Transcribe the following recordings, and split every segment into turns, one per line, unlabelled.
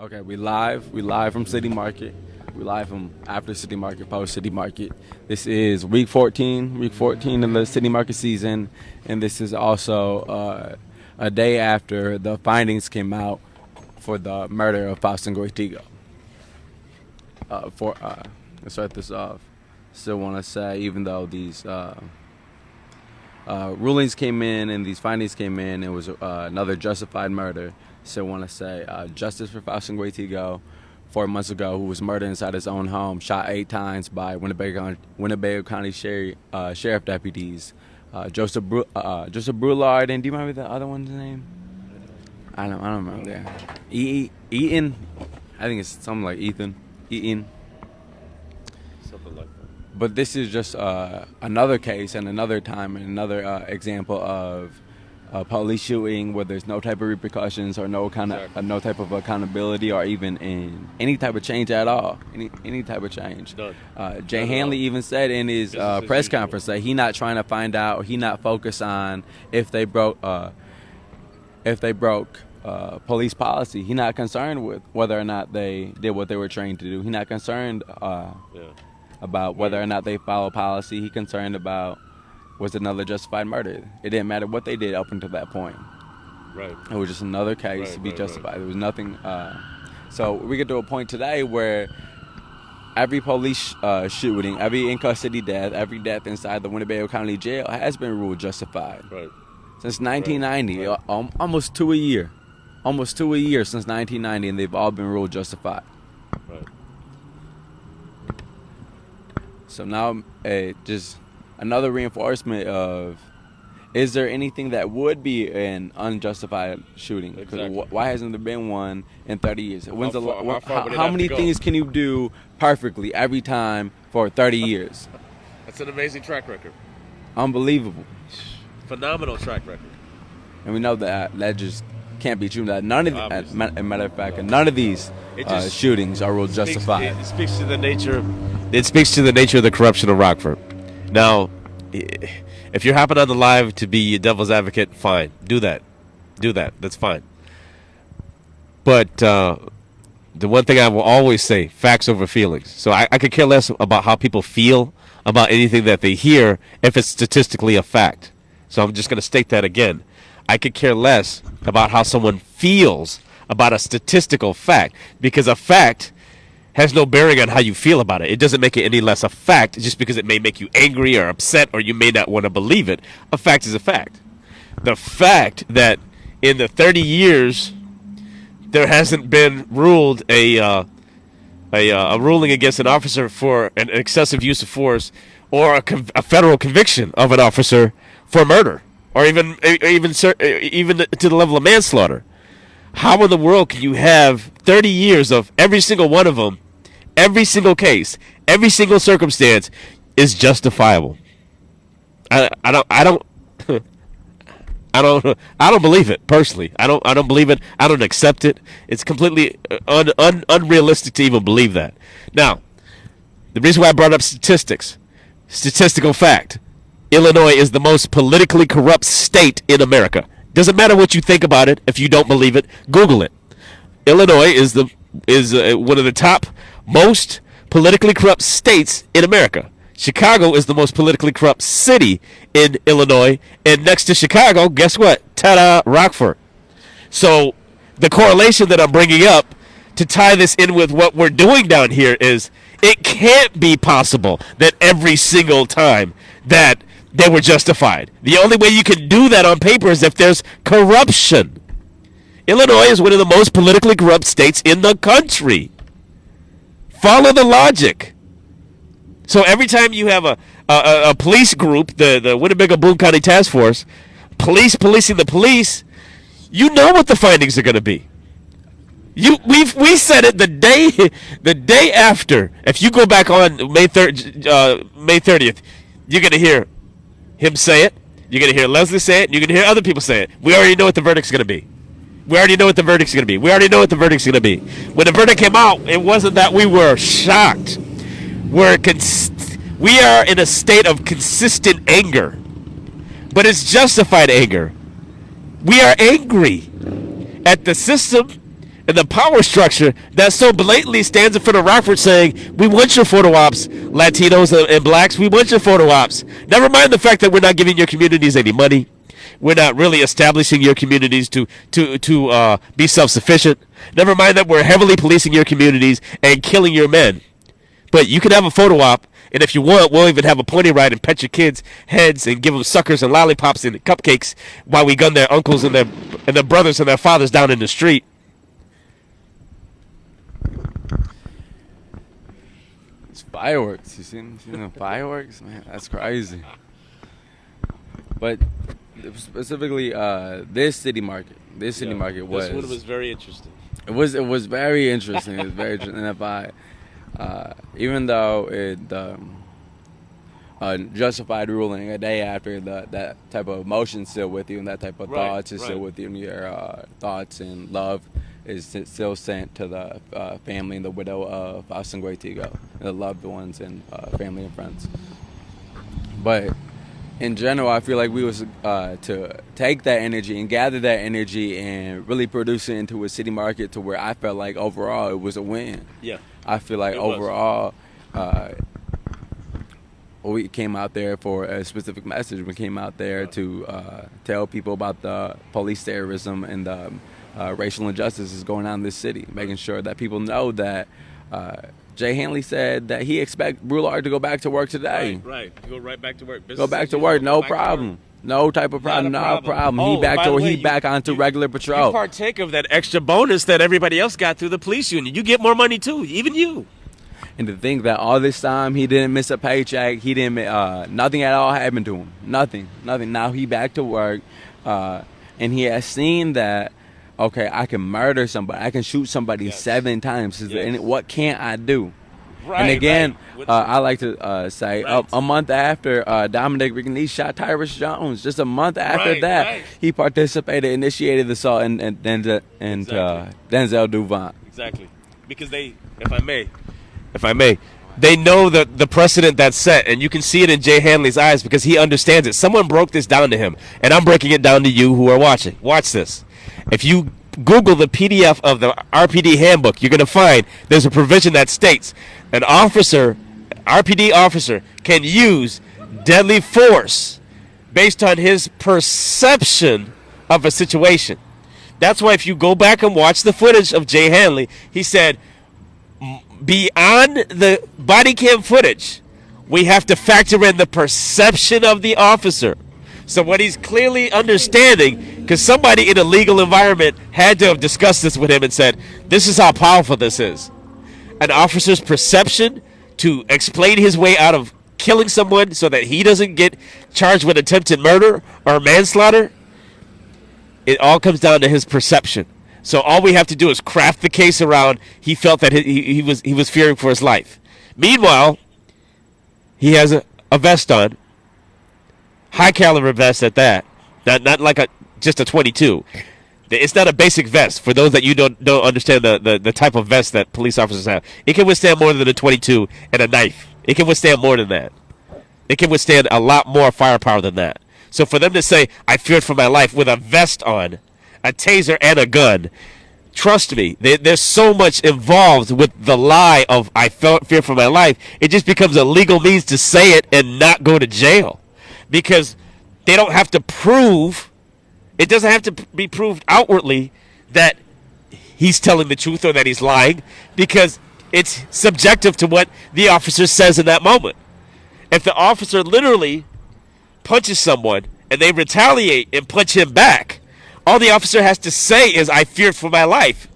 Okay, we live. We live from City Market. We live from after City Market, post City Market. This is week 14, week 14 of the City Market season, and this is also a day after the findings came out for the murder of Faustin Goitigo. Let's start this off. Still want to say, even though these rulings came in and these findings came in, it was another justified murder. Still want to say justice for Faustin Goitigo, 4 months ago, who was murdered inside his own home, shot 8 times by Winnebago County Sheriff deputies. Joseph Brulard, and do you remember the other one's name? I don't remember. Yeah. Eaton, I think it's something like Ethan. Eaton.
Something like that.
But this is just another case and another time and another example of police shooting where there's no type of repercussions or no type of accountability or even in any type of change at all. Any type of change.
None.
Jay Hanley even said in his press conference that he not trying to find out, or he not focused on if they broke police policy. He not concerned with whether or not they did what they were trained to do. He not concerned about whether or not they follow policy. He concerned about was another justified murder. It didn't matter what they did up until that point.
Right.
It was just another case to be justified. Right. There was nothing. So we get to a point today where every police shooting, every in custody death, every death inside the Winnebago County Jail has been ruled justified.
Right.
Since 1990,
Right.
Almost two a year. Almost 2 a year since 1990, and they've all been ruled justified.
Right.
So now, just another reinforcement of, is there anything that would be an unjustified shooting?
Exactly.
Why hasn't there been one in 30 years?
How
many things can you do perfectly every time for 30 years?
That's an amazing track record.
Unbelievable.
Phenomenal track record.
And we know that just can't be true. That none of
Obviously.
as a matter of fact, none of these shootings are ruled justified.
It speaks to the nature. It speaks to the nature of the corruption of Rockford. Now, if you're hopping on the live to be a devil's advocate, fine, do that. That's fine. But the one thing I will always say: facts over feelings. So I could care less about how people feel about anything that they hear if it's statistically a fact. So I'm just going to state that again. I could care less about how someone feels about a statistical fact, because a fact has no bearing on how you feel about it. It doesn't make it any less a fact just because it may make you angry or upset or you may not want to believe it. A fact is a fact. The fact that in the 30 years there hasn't been ruled a ruling against an officer for an excessive use of force, or a federal conviction of an officer for murder, or even to the level of manslaughter. How in the world can you have 30 years of every single one of them, every single case, every single circumstance is justifiable? I don't believe it personally. I don't believe it. I don't accept it. It's completely unrealistic to even believe that. Now, the reason why I brought up statistical fact: Illinois is the most politically corrupt state in America. Doesn't matter what you think about it. If you don't believe it, Google it. Illinois is one of the top most politically corrupt states in America. Chicago is the most politically corrupt city in Illinois, and next to Chicago, guess what? Ta-da, Rockford. So the correlation that I'm bringing up to tie this in with what we're doing down here is, it can't be possible that every single time that they were justified. The only way you can do that on paper is if there's corruption. Illinois is one of the most politically corrupt states in the country. Follow the logic. So every time you have a police group, the Winnebago Boone County Task Force, policing the police, you know what the findings are going to be. We said it the day after. If you go back on May 30th, you're going to hear him say it. You're going to hear Leslie say it. You're going to hear other people say it. We already know what the verdict's going to be. We already know what the verdict's going to be. When the verdict came out, it wasn't that we were shocked. We are in a state of consistent anger, but it's justified anger. We are angry at the system and the power structure that so blatantly stands in front of Rockford saying, we want your photo ops, Latinos and blacks, we want your photo ops. Never mind the fact that we're not giving your communities any money. We're not really establishing your communities to be self-sufficient. Never mind that we're heavily policing your communities and killing your men. But you can have a photo op, and if you want, we'll even have a pony ride and pet your kids' heads and give them suckers and lollipops and cupcakes while we gun their uncles and their brothers and their fathers down in the street.
It's fireworks. You seen the fireworks? Man, that's crazy. But specifically, this city market was.
This one was very interesting.
It was very interesting. It was very interesting. And if even though it justified ruling a day after that type of emotion still with you and that type of thoughts is still with you, and your thoughts and love is still sent to the family and the widow of Faustin Guaitigo, and the loved ones and family and friends. But in general, I feel like we was to take that energy and gather that energy and really produce it into a city market to where I felt like overall it was a win.
Yeah.
I feel like overall we came out there for a specific message. We came out there to tell people about the police terrorism and the racial injustices going on in this city, making sure that people know that Jay Hanley said that he expect Brulard to go back to work today.
Right. Go right back to work.
Go back to work, no problem. No type of problem, no problem.
Oh,
he back onto regular patrol.
You partake of that extra bonus that everybody else got through the police union. You get more money too, even you.
And to think that all this time he didn't miss a paycheck, he didn't nothing at all happened to him. Nothing. Now he back to work, and he has seen that. Okay, I can murder somebody. I can shoot somebody 7 times. And what can't I do?
Right,
and again,
right.
I like to say a month after Dominic Rigonese shot Tyrus Jones, just a month after that, he participated, initiated the assault, and Denzel Duvant.
Exactly, because if I may, they know the precedent that's set, and you can see it in Jay Hanley's eyes because he understands it. Someone broke this down to him, and I'm breaking it down to you who are watching. Watch this. If you Google the PDF of the RPD handbook, you're going to find there's a provision that states an RPD officer, can use deadly force based on his perception of a situation. That's why if you go back and watch the footage of Jay Hanley, he said, beyond the body cam footage, we have to factor in the perception of the officer. So what he's clearly understanding, because somebody in a legal environment had to have discussed this with him and said, this is how powerful this is. An officer's perception to explain his way out of killing someone so that he doesn't get charged with attempted murder or manslaughter, it all comes down to his perception. So all we have to do is craft the case around he felt that he was fearing for his life. Meanwhile, he has a vest on, high caliber vest at that, not like just a 22. It's not a basic vest. For those that you don't understand the type of vest that police officers have, it can withstand more than a 22 and a knife. It can withstand more than that. It can withstand a lot more firepower than that. So for them to say, I feared for my life with a vest on, a taser and a gun, trust me, there's so much involved with the lie of I felt fear for my life. It just becomes a legal means to say it and not go to jail. Because they don't have to prove, it doesn't have to be proved outwardly that he's telling the truth or that he's lying, because it's subjective to what the officer says in that moment. If the officer literally punches someone and they retaliate and punch him back, all the officer has to say is, I feared for my life.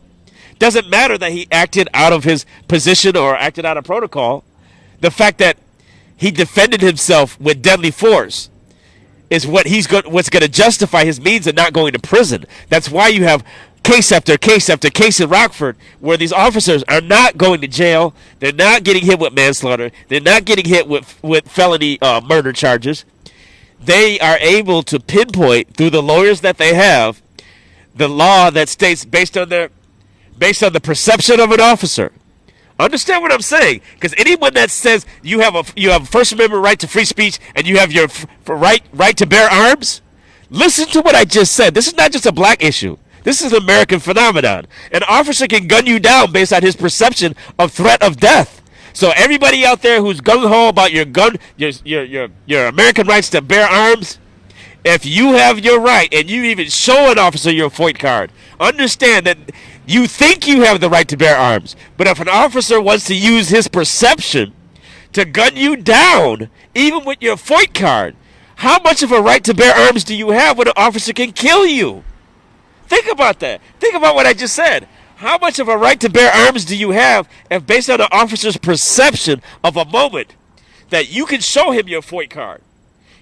Doesn't matter that he acted out of his position or acted out of protocol. The fact that he defended himself with deadly force is what's going to justify his means of not going to prison. That's why you have case after case after case in Rockford where these officers are not going to jail. They're not getting hit with manslaughter. They're not getting hit with felony murder charges. They are able to pinpoint through the lawyers that they have the law that states based on the perception of an officer. Understand what I'm saying? Because anyone that says you have a First Amendment right to free speech and you have your right to bear arms, listen to what I just said. This is not just a black issue. This is an American phenomenon. An officer can gun you down based on his perception of threat of death. So everybody out there who's gung-ho about your gun, your American rights to bear arms, if you have your right and you even show an officer your FOID card, understand that you think you have the right to bear arms. But if an officer wants to use his perception to gun you down, even with your FOID card, how much of a right to bear arms do you have when an officer can kill you? Think about that. Think about what I just said. How much of a right to bear arms do you have if based on an officer's perception of a moment that you can show him your FOID card?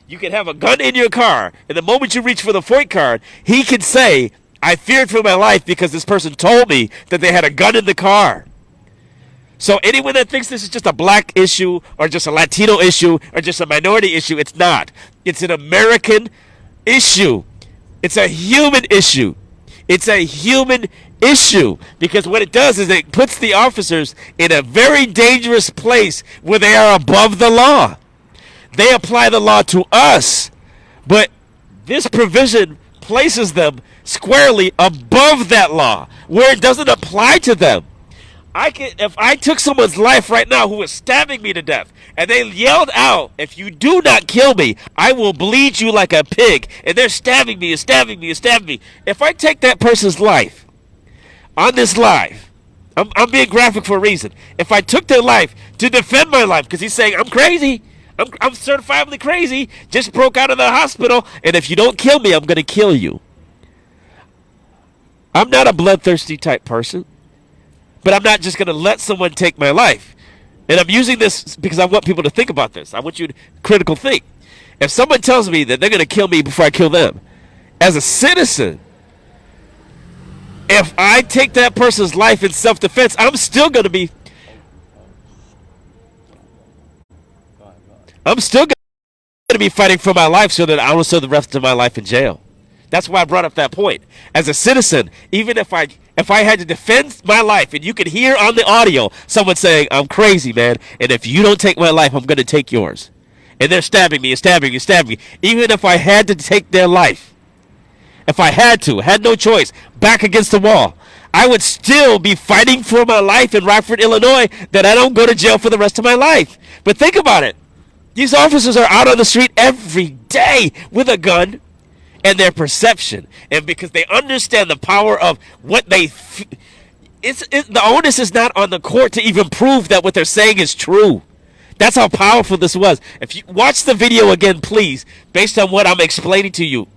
You can have a gun in your car, and the moment you reach for the FOID card, he can say, I feared for my life because this person told me that they had a gun in the car. So anyone that thinks this is just a black issue or just a Latino issue or just a minority issue, it's not. It's an American issue. It's a human issue. It's a human issue because what it does is it puts the officers in a very dangerous place where they are above the law. They apply the law to us, but this provision places them squarely above that law where it doesn't apply to them. If I took someone's life right now who was stabbing me to death and they yelled out, if you do not kill me, I will bleed you like a pig, and they're stabbing me and stabbing me and stabbing me. If I take that person's life on this live, I'm being graphic for a reason. If I took their life to defend my life because he's saying I'm crazy, I'm certifiably crazy, just broke out of the hospital, and if you don't kill me, I'm going to kill you. I'm not a bloodthirsty type person. But I'm not just going to let someone take my life. And I'm using this because I want people to think about this. I want you to critical think. If someone tells me that they're going to kill me before I kill them, as a citizen, if I take that person's life in self-defense, I'm still going to be fighting for my life so that I don't serve the rest of my life in jail. That's why I brought up that point. As a citizen, even if I had to defend my life, and you could hear on the audio someone saying, I'm crazy, man, and if you don't take my life, I'm going to take yours. And they're stabbing me and stabbing me and stabbing me. Even if I had to take their life, if I had no choice, back against the wall, I would still be fighting for my life in Rockford, Illinois, that I don't go to jail for the rest of my life. But think about it. These officers are out on the street every day with a gun, and their perception, and because they understand the power of what they the onus is not on the court to even prove that what they're saying is true. That's how powerful this was. If you watch the video again, please, based on what I'm explaining to you,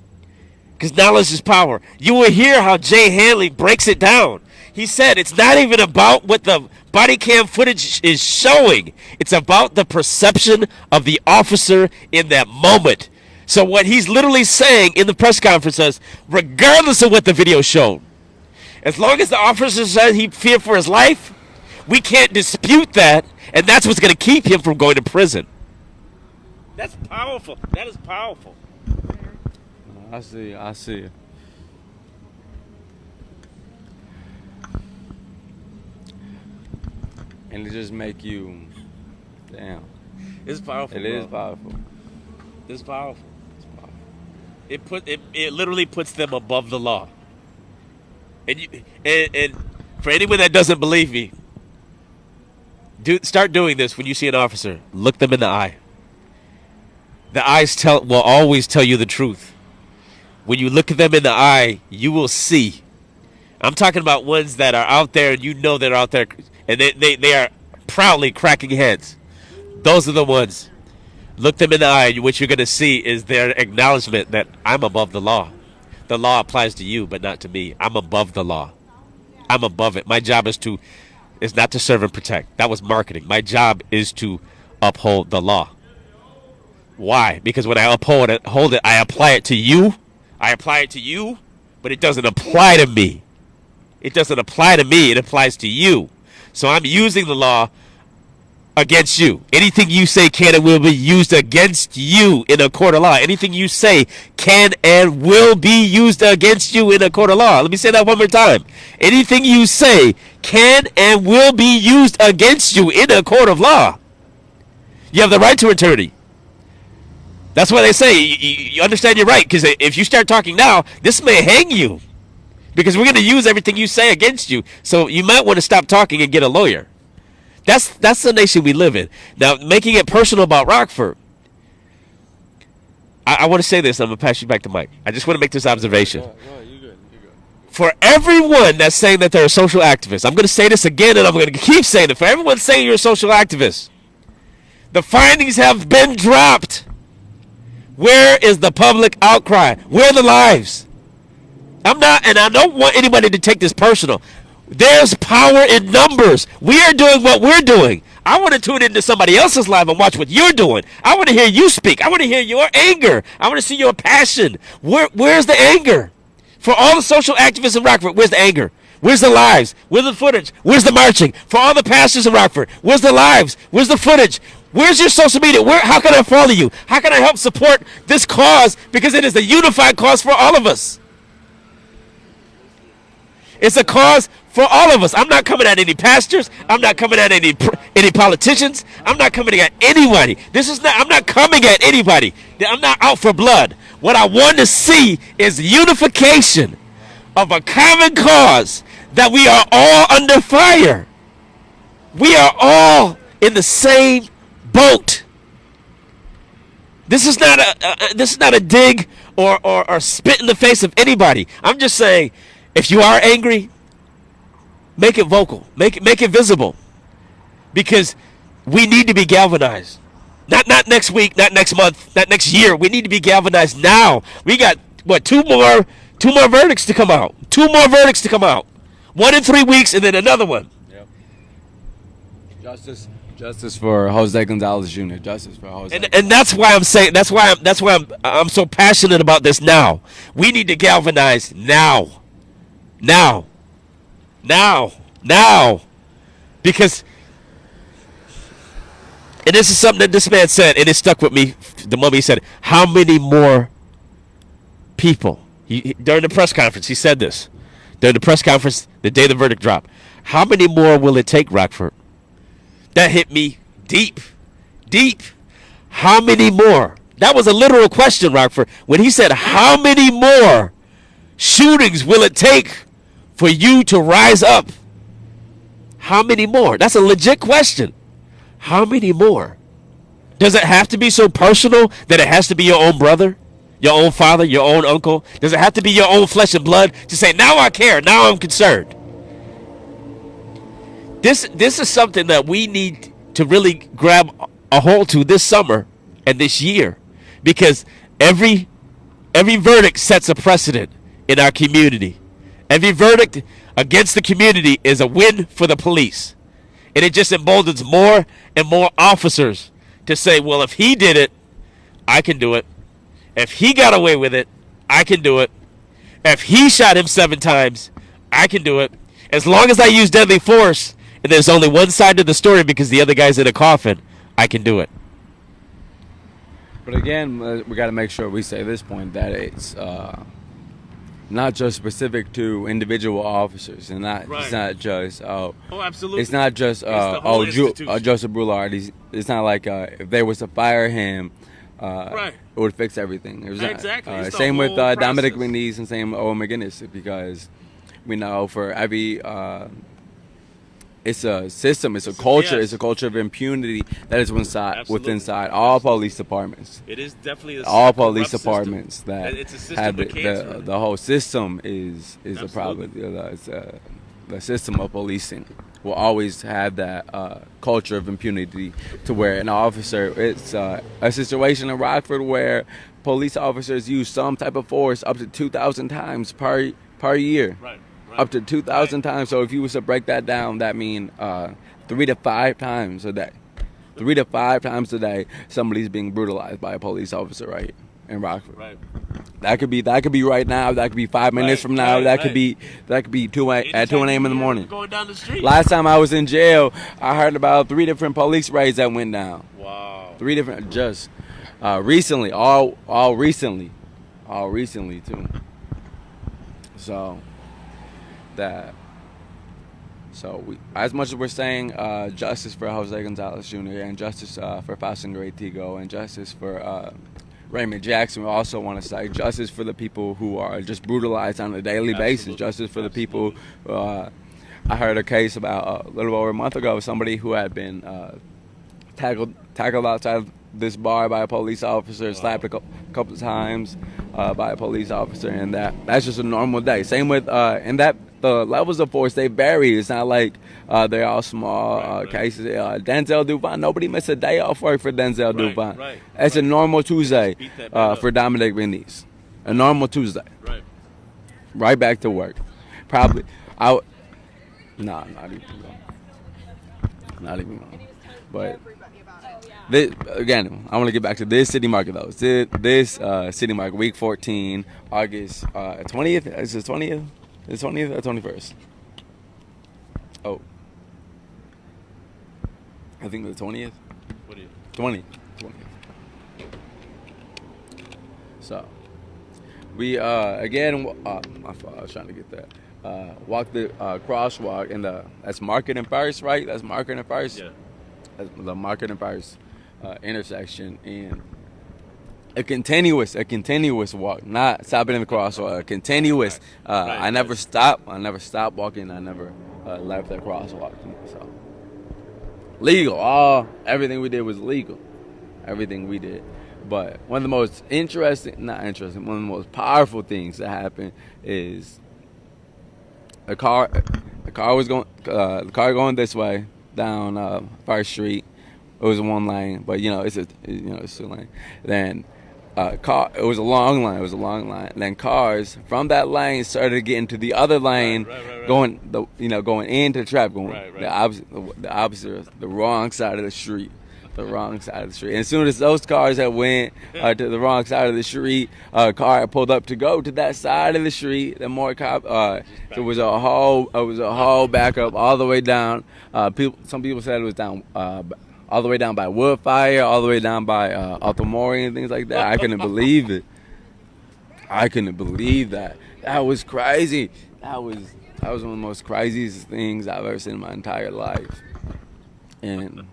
because knowledge is power, you will hear how Jay Hanley breaks it down. He said it's not even about what the body cam footage is showing. It's about the perception of the officer in that moment. So what he's literally saying in the press conference is, regardless of what the video showed, as long as the officer says he feared for his life, we can't dispute that, and that's what's going to keep him from going to prison. That's powerful. That is powerful.
I see. And it just make you, damn.
It's powerful.
It is powerful.
It's powerful. It literally puts them above the law. And for anyone that doesn't believe me, start doing this when you see an officer. Look them in the eye. The eyes will always tell you the truth. When you look at them in the eye, you will see. I'm talking about ones that are out there and you know they're out there and they are proudly cracking heads. Those are the ones. Look them in the eye, and what you're going to see is their acknowledgement that I'm above the law. The law applies to you, but not to me. I'm above the law. I'm above it. My job is not to serve and protect. That was marketing. My job is to uphold the law. Why? Because when I hold it, I apply it to you. I apply it to you, but it doesn't apply to me. It doesn't apply to me. It applies to you. So I'm using the law against you. Anything you say can and will be used against you in a court of law. Anything you say can and will be used against you in a court of law. Let me say that one more time. Anything you say can and will be used against you in a court of law. You have the right to attorney. That's why they say you understand your right, because if you start talking now, this may hang you. because we're going to use everything you say against you. So you might want to stop talking and get a lawyer. That's the nation we live in. Now, making it personal about Rockford, I want to say this. I'm going to pass you back to Mike. I just want to make this observation.
You're good.
For everyone that's saying that they're a social activist, I'm going to say this again, and I'm going to keep saying it. For everyone saying you're a social activist, the findings have been dropped. Where is the public outcry? Where are the lives? And I don't want anybody to take this personal. There's power in numbers. We are doing what we're doing. I want to tune into somebody else's live and watch what you're doing. I want to hear you speak. I want to hear your anger. I want to see your passion. Where's the anger? For all the social activists in Rockford, where's the anger? Where's the lives? Where's the footage? Where's the marching? For all the pastors in Rockford, where's the lives? Where's the footage? Where's your social media? How can I follow you? How can I help support this cause? Because it is a unified cause for all of us. It's a cause for all of us. I'm not coming at any pastors. I'm not coming at any politicians. I'm not coming at anybody. I'm not coming at anybody. I'm not out for blood. What I want to see is unification of a common cause, that we are all under fire. We are all in the same boat. This is not a dig or spit in the face of anybody. I'm just saying, if you are angry, make it vocal. Make it visible. Because we need to be galvanized. Not next week, not next month, not next year. We need to be galvanized now. We got two more verdicts to come out. 2 more verdicts to come out. 1 in 3 weeks, and then another one. Yep.
Justice for Jose Gonzalez Jr. Justice for Jose.
And that's why I'm saying. That's why I'm so passionate about this now. We need to galvanize now. Now. Because, and this is something that this man said, and it stuck with me the moment he said it. How many more people? During the press conference, he said this. During the press conference, the day the verdict dropped. How many more will it take, Rockford? That hit me deep. How many more? That was a literal question, Rockford. When he said, how many more shootings will it take for you to rise up? How many more? That's a legit question. How many more? Does it have to be so personal that it has to be your own brother, your own father, your own uncle? Does it have to be your own flesh and blood to say, now I care, now I'm concerned? This is something that we need to really grab a hold to this summer and this year, because every verdict sets a precedent in our community. Every verdict against the community is a win for the police. And it just emboldens more and more officers to say, well, if he did it, I can do it. If he got away with it, I can do it. If he shot him 7 times, I can do it. As long as I use deadly force and there's only one side to the story because the other guy's in a coffin, I can do it.
But again, we got to make sure we say this point, that it's not just specific to individual officers, and it's not just
absolutely,
it's not just Joseph Boulard. It's not like if they was to fire him, it would fix everything. It was
exactly.
Same with Dominic McNeese and same with Owen McGinnis, because we know for every it's a system, it's a culture,
yes.
It's a culture of impunity that is within all police departments.
It is definitely
all police departments
system.
That
it's a system
have
the
whole system is a problem. The system of policing will always have that culture of impunity, to where an officer, it's a situation in Rockford where police officers use some type of force up to 2,000 times per year.
Right.
Up to 2,000 times. So if you was to break that down, that means 3 to 5 times a day. 3 to 5 times a day, somebody's being brutalized by a police officer right in Rockford.
Right.
That could be right now. That could be 5 minutes from now. That could be 2 a.m. in the morning.
Going down the street.
Last time I was in jail, I heard about 3 different police raids that went down.
Wow.
3 different, just recently, all recently too. So we, as much as we're saying justice for Jose Gonzalez Jr. and justice for Faustin Tigo and justice for Raymond Jackson, we also want to say justice for the people who are just brutalized on a daily basis. Justice for the people. I heard a case about a little over a month ago of somebody who had been tackled outside this bar by a police officer, slapped a couple of times by a police officer, and that's just a normal day. Same with and that the levels of force they vary. It's not like they're all small cases. Denzel Dupont, nobody missed a day off work for Denzel Dupont. It's a normal Tuesday for Dominic Benitez. A normal Tuesday. Right back to work. Probably not even going. But this, again, I want to get back to this city market though. This city market, week 14, August 20th. Is it 20th? Is it 20th or 21st? Oh, I think the 20th.
What do you?
20th. So we again. My fault. I was trying to get that. Walk the crosswalk in that's Markket and First, right? That's Markket and First.
Yeah.
That's the Markket and First intersection, and a continuous walk, not stopping in the crosswalk. A continuous. I never stopped. I never stopped walking. I never left that crosswalk. So legal. Everything we did was legal. Everything we did. But one of the most one of the most powerful things that happened is the car going this way down First Street. It was one lane, but it's two lane. Then it was a long line. Then cars from that lane started getting to the other lane, going into traffic, the opposite, the wrong side of the street. And as soon as those cars had went to the wrong side of the street, a car had pulled up to go to that side of the street. The more it was a whole backup all the way down. Some people said it was down all the way down by Woodfire, all the way down by Altamori and things like that. I couldn't believe it. That was crazy. That was one of the most craziest things I've ever seen in my entire life. And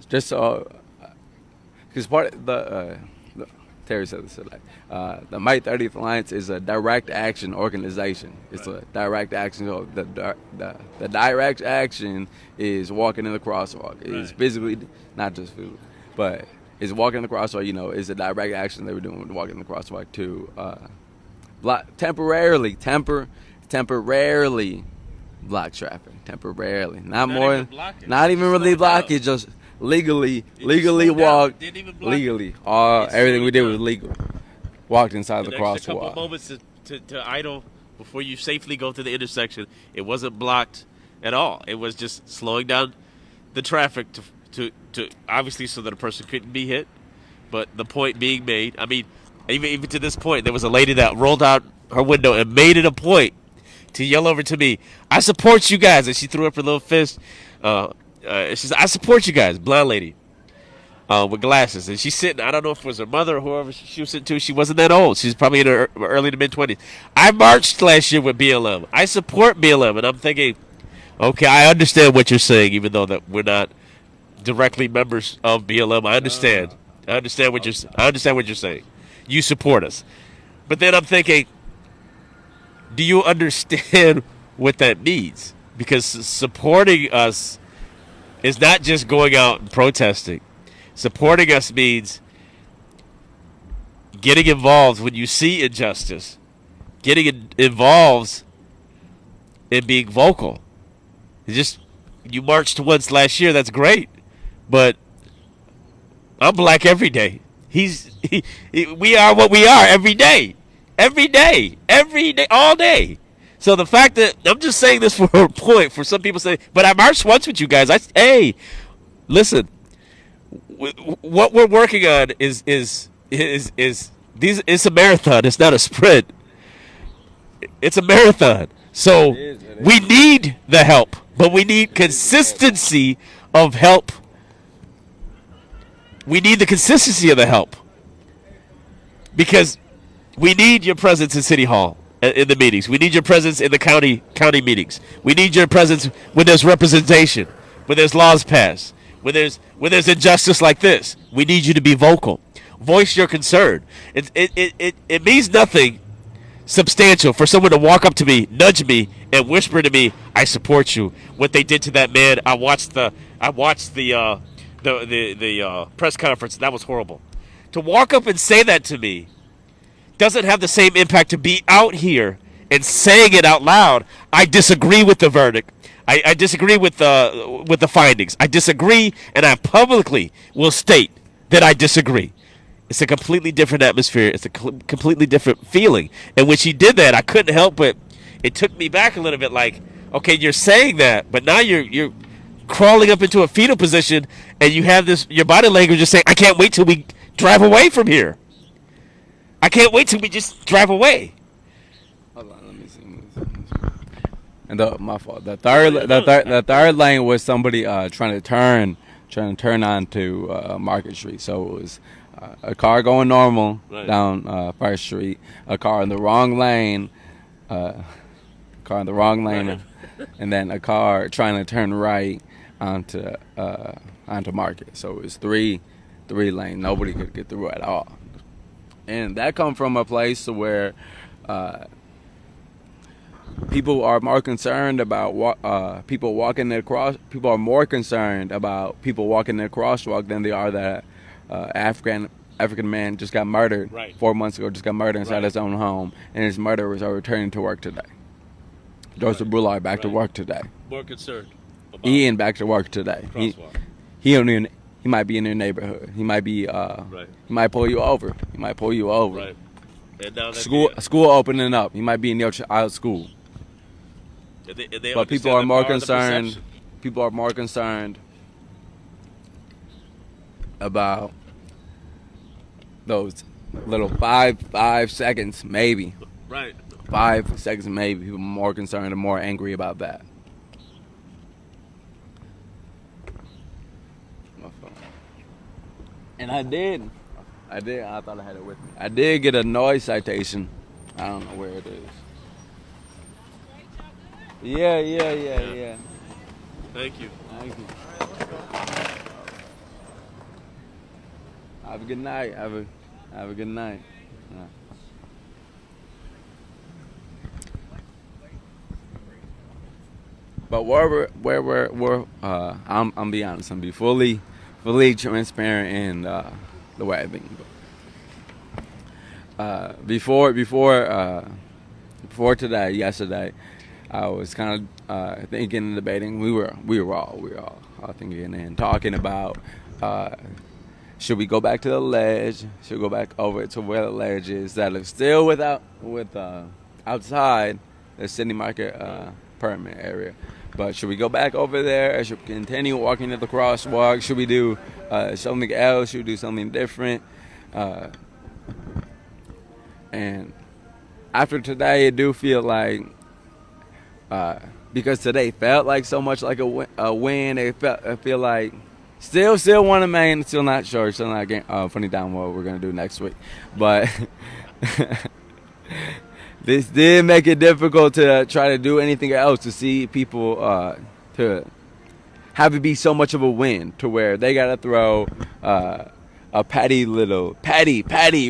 just so, because part of Terry said this today, the May 30th Alliance is a direct action organization. It's a direct action. So the direct action is walking in the crosswalk. It's physically, not just physically, but it's walking in the crosswalk. Is a direct action they were doing, walking in the crosswalk to temporarily block traffic. Temporarily, not more, not even really block it. Just legally walked. Legally, everything we did was legal. Walked inside the crosswalk. A couple
moments to idle before you safely go to the intersection. It wasn't blocked at all. It was just slowing down the traffic to obviously so that a person couldn't be hit. But the point being made, I mean, even to this point, there was a lady that rolled out her window and made it a point to yell over to me, "I support you guys," and she threw up her little fist. She said, "I support you guys," blonde lady with glasses, and she's sitting. I don't know if it was her mother or whoever she was sitting to. She wasn't that old. She's probably in her early to mid 20s. I marched last year with BLM. I support BLM, and I'm thinking, okay, I understand what you're saying, even though that we're not directly members of BLM. I understand. I understand what you're saying. You support us, but then I'm thinking, do you understand what that means? Because supporting us is not just going out and protesting. Supporting us means getting involved when you see injustice, getting involved in being vocal. You marched once last year, that's great, but I'm black every day. We are what we are every day. Every day, all day. So the fact that I'm just saying this for a point, for some people say, but I marched once with you guys. Hey, listen, what we're working on is it's a marathon. It's not a sprint. It's a marathon. So we need the help, but we need consistency of help. We need the consistency of the help because we need your presence in City Hall in the meetings. We need your presence in the county meetings. We need your presence when there's representation, when there's laws passed, when there's injustice like this. We need you to be vocal. voice your concern. It means nothing substantial for someone to walk up to me, nudge me, and whisper to me, "I support you." What they did to that man, I watched the press conference. That was horrible. To walk up and say that to me doesn't have the same impact to be out here and saying it out loud. I disagree with the verdict. I disagree with the findings. I disagree, and I publicly will state that I disagree. It's a completely different atmosphere. It's a completely different feeling. And when she did that, I couldn't help but it took me back a little bit. Like, okay, you're saying that, but now you're crawling up into a fetal position, and you have this. Your body language is saying, "I can't wait till we drive away from here. I can't wait till we just drive away."
Hold on, let me see. And my fault. The third lane was somebody trying to turn onto Market Street. So it was a car going normal down First Street, a car in the wrong lane, and then a car trying to turn right onto Market. So it was three lanes. Nobody could get through at all. And that come from a place where people are more concerned about people walking their cross. People are more concerned about people walking their crosswalk than they are that African man just got murdered 4 months ago. Just got murdered inside his own home, and his murderers are returning to work today. Joseph Bullard back to work today.
More concerned.
Ian back to work today. He might be in your neighborhood. He might be. He might pull you over.
Right. And now
school opening up. He might be in your child's school. But people are more concerned. People are more concerned about those little five seconds, maybe.
Right.
5 seconds, maybe. People are more concerned and more angry about that. And I did. I thought I had it with me. I did get a noise citation. I don't know where it is. Yeah.
Thank you.
Have a good night. Have a good night. Yeah. But I'm be honest. I'm be fully transparent in the way I think. Before today, yesterday, I was kind of thinking and debating. We were all thinking and talking about should we go back to the ledge? Should we go back over to where the ledge is that is still outside the City Market permit area? But should we go back over there? Or should we continue walking to the crosswalk? Should we do something else? Should we do something different? And after today, I do feel like, because today felt like so much like a win, I feel like still want to main, still not sure, still not getting funny down what we're going to do next week. But this did make it difficult to try to do anything else, to see people to have it be so much of a win to where they got to throw a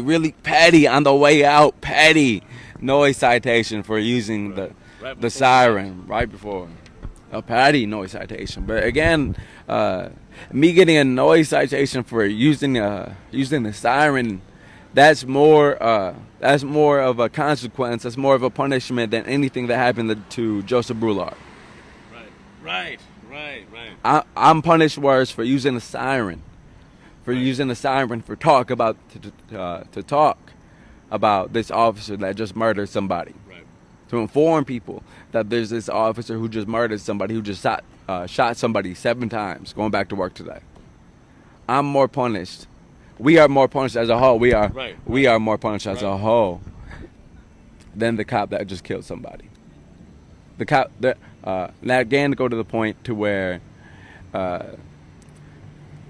really petty on the way out, petty noise citation for using the siren right before. A petty noise citation. But again, me getting a noise citation for using the siren, that's more of a consequence. That's more of a punishment than anything that happened to Joseph Bullard.
Right.
I'm punished worse for using the siren. Using the siren to talk about this officer that just murdered somebody.
Right.
To inform people that there's this officer who just murdered somebody, who just shot somebody 7 times going back to work today. I'm more punished. We are more punished as a whole. We are more punished as a whole than the cop that just killed somebody. The cop that now again, to go to the point to where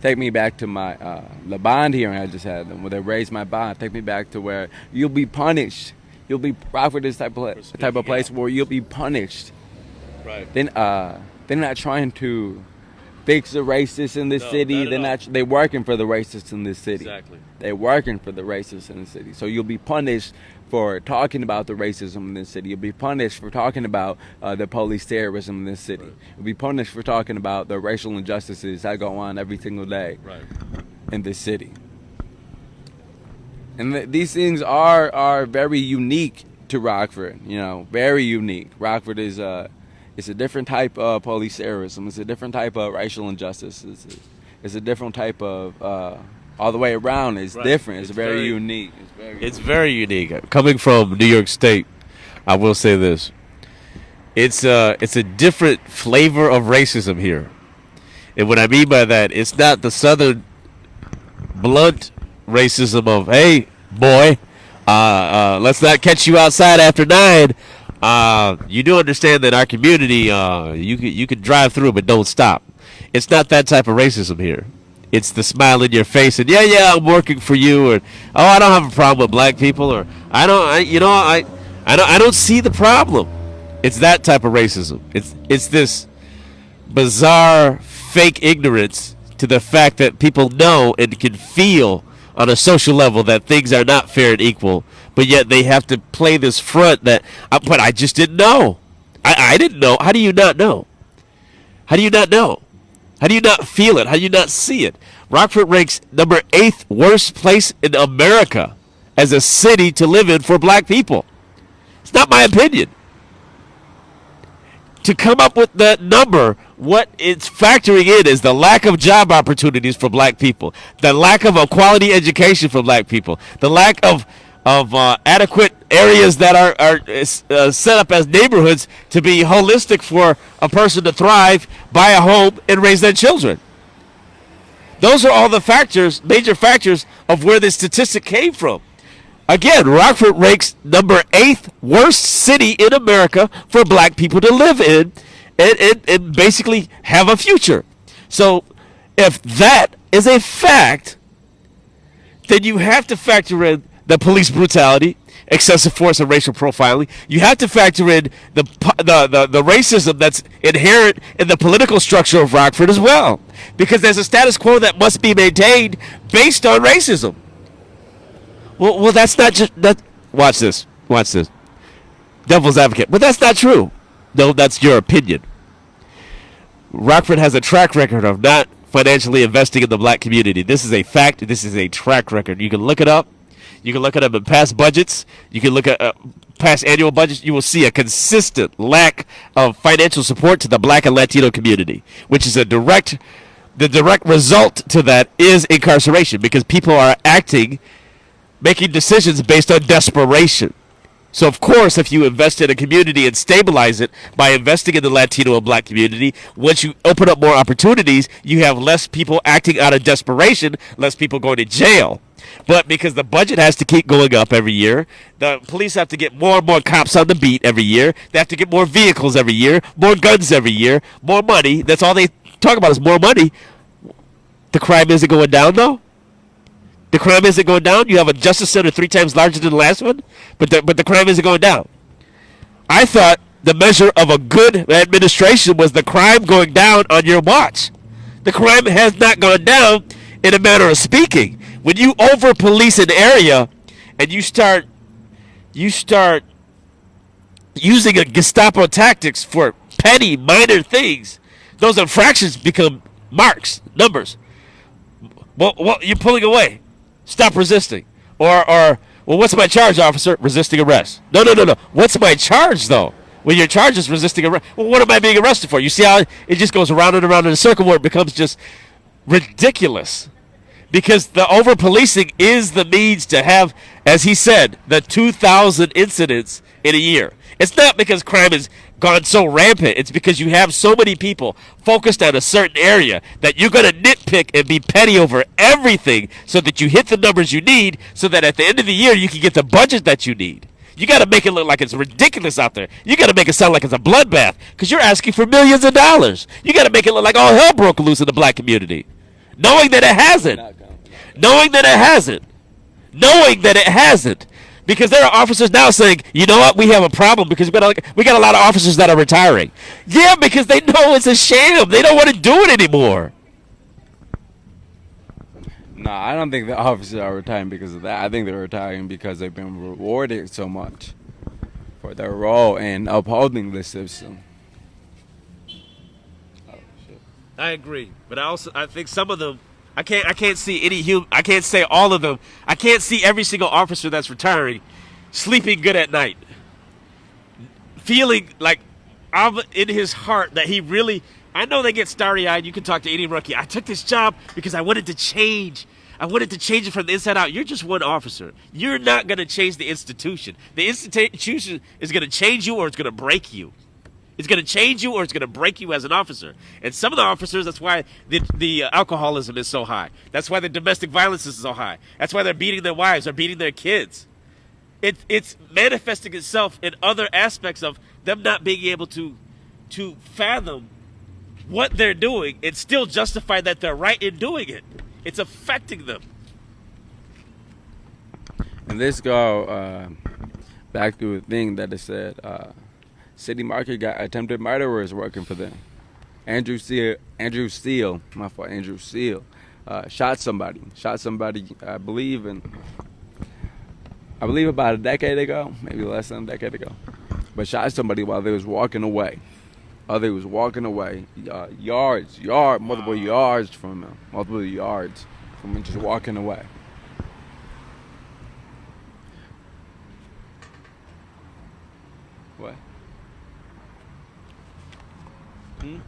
take me back to my the bond hearing I just had, when they raised my bond. Take me back to where you'll be punished. You'll be brought for this type of place where you'll be punished.
Right.
Then they're not trying to fix the racists in this
No,
city.
not
They're
at all.
not. They're working for the racists in this city.
Exactly.
They're working for the racists in the city. So you'll be punished for talking about the racism in this city. You'll be punished for talking about the police terrorism in this city.
Right.
You'll be punished for talking about the racial injustices that go on every single day
Right.
in this city. And these things are very unique to Rockford. You know, very unique. Rockford is it's a different type of police terrorism. It's a different type of racial injustice. It's a different type of all the way around. It's
Right.
different. It's,
It's
very,
very-
unique.
It's very unique. Coming from New York State, I will say this: it's a different flavor of racism here, and what I mean by that, it's not the Southern blunt racism of "Hey, boy, let's not catch you outside after 9." You do understand that our community, you can drive through, but don't stop. It's not that type of racism here. It's the smile in your face and yeah, I'm working for you, or I don't have a problem with black people, or I don't see the problem. It's that type of racism. It's this bizarre fake ignorance to the fact that people know and can feel on a social level that things are not fair and equal, but yet they have to play this front that, but I just didn't know. I didn't know. How do you not know? How do you not know? How do you not feel it? How do you not see it? Rockford ranks number 8th worst place in America as a city to live in for black people. It's not my opinion. To come up with that number, what it's factoring in is the lack of job opportunities for black people, the lack of a quality education for black people, the lack of adequate areas that are set up as neighborhoods to be holistic for a person to thrive, buy a home, and raise their children. Those are all the factors, major factors of where this statistic came from. Again, Rockford ranks number 8th worst city in America for black people to live in and basically have a future. So if that is a fact, then you have to factor in the police brutality, excessive force, and racial profiling. You have to factor in the racism that's inherent in the political structure of Rockford as well, because there's a status quo that must be maintained based on racism. Well, that's not just that. Watch this. Devil's advocate, but that's not true. No, that's your opinion. Rockford has a track record of not financially investing in the black community. This is a fact. This is a track record. You can look it up. You can look it up in past budgets. You can look at past annual budgets. You will see a consistent lack of financial support to the black and Latino community, which is the direct result to that is incarceration, because people are making decisions based on desperation. So, of course, if you invest in a community and stabilize it by investing in the Latino and black community, once you open up more opportunities, you have less people acting out of desperation, less people going to jail. But because the budget has to keep going up every year, the police have to get more and more cops on the beat every year. They have to get more vehicles every year, more guns every year, more money. That's all they talk about is more money. The crime isn't going down, though. The crime isn't going down. You have a justice center 3 times larger than the last one, but the crime isn't going down. I thought the measure of a good administration was the crime going down on your watch. The crime has not gone down, in a manner of speaking. When you over-police an area and you start using a Gestapo tactics for petty, minor things, those infractions become marks, numbers. Well, you're pulling away. Stop resisting. Or, well, what's my charge, officer? Resisting arrest. No. What's my charge, though? Well, your charge is resisting arrest. Well, what am I being arrested for? You see how it just goes around and around in a circle where it becomes just ridiculous. Because the over-policing is the means to have, as he said, the 2,000 incidents in a year. It's not because crime has gone so rampant. It's because you have so many people focused on a certain area that you're going to nitpick and be petty over everything so that you hit the numbers you need, so that at the end of the year you can get the budget that you need. You got to make it look like it's ridiculous out there. You got to make it sound like it's a bloodbath because you're asking for millions of dollars. You got to make it look like all hell broke loose in the black community, knowing that it hasn't. Knowing that it hasn't. Because there are officers now saying, you know what, we have a problem because we got a lot of officers that are retiring. Yeah, because they know it's a sham. They don't want to do it anymore.
No, I don't think the officers are retiring because of that. I think they're retiring because they've been rewarded so much for their role in upholding the system. Oh, shit.
I agree, but I think some of them. I can't see any I can't say all of them. I can't see every single officer that's retiring sleeping good at night, feeling like I'm in his heart that he really. I know they get starry-eyed. You can talk to any rookie. I took this job because I wanted to change. I wanted to change it from the inside out. You're just one officer. You're not going to change the institution. The institution is going to change you or it's going to break you. It's going to change you or it's going to break you as an officer. And some of the officers, that's why the alcoholism is so high. That's why the domestic violence is so high. That's why they're beating their wives or beating their kids. It's manifesting itself in other aspects of them not being able to fathom what they're doing and still justify that they're right in doing it. It's affecting them.
And this go back to a thing that it said, City Market got attempted murderers working for them. Andrew Steele, shot somebody, I believe about a decade ago, maybe less than a decade ago, but shot somebody while they was walking away. Multiple yards from him, just walking away. What? Okay.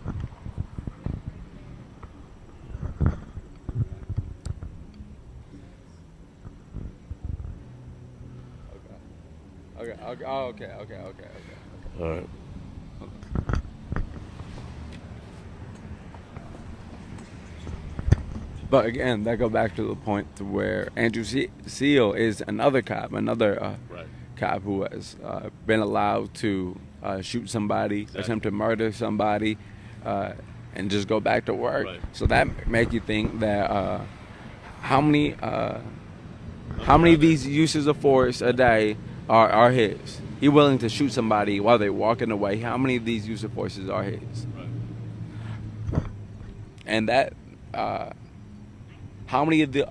All right.
But again, that go back to the point to where Andrew Steele is another cop, cop who has been allowed to shoot somebody, attempt to murder somebody, and just go back to work.
Right.
So that make you think that how many of these uses of force a day are his? He willing to shoot somebody while they're walking away. How many of these use of forces are his?
Right.
And that. How many of the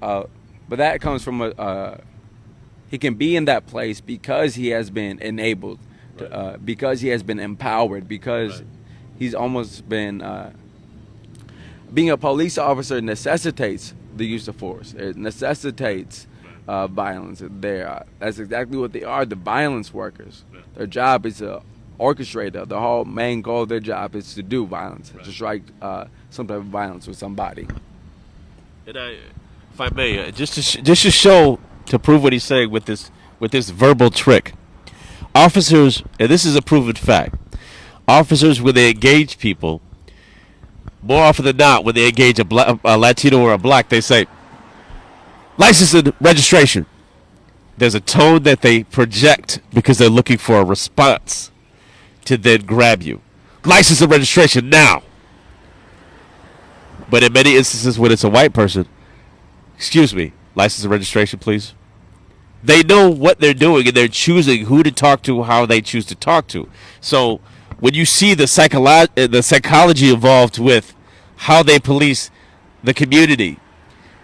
but that comes from he can be in that place because he has been enabled,
right.
Because he has been empowered, because
right.
he's almost been being a police officer necessitates the use of force. It necessitates violence. That's exactly what they are, the violence workers.
Right.
Their job is to orchestrate. The whole main goal of their job is to do violence,
right.
to strike some type of violence with somebody.
And if I may, just to show, to prove what he's saying with this verbal trick, officers, and this is a proven fact, officers when they engage people, more often than not, when they engage a Latino or a black, they say, license and registration. There's a tone that they project because they're looking for a response to then grab you. License and registration now. But in many instances when it's a white person, excuse me, license and registration, please. They know what they're doing and they're choosing who to talk to, how they choose to talk to. So when you see the psychology involved with how they police the community,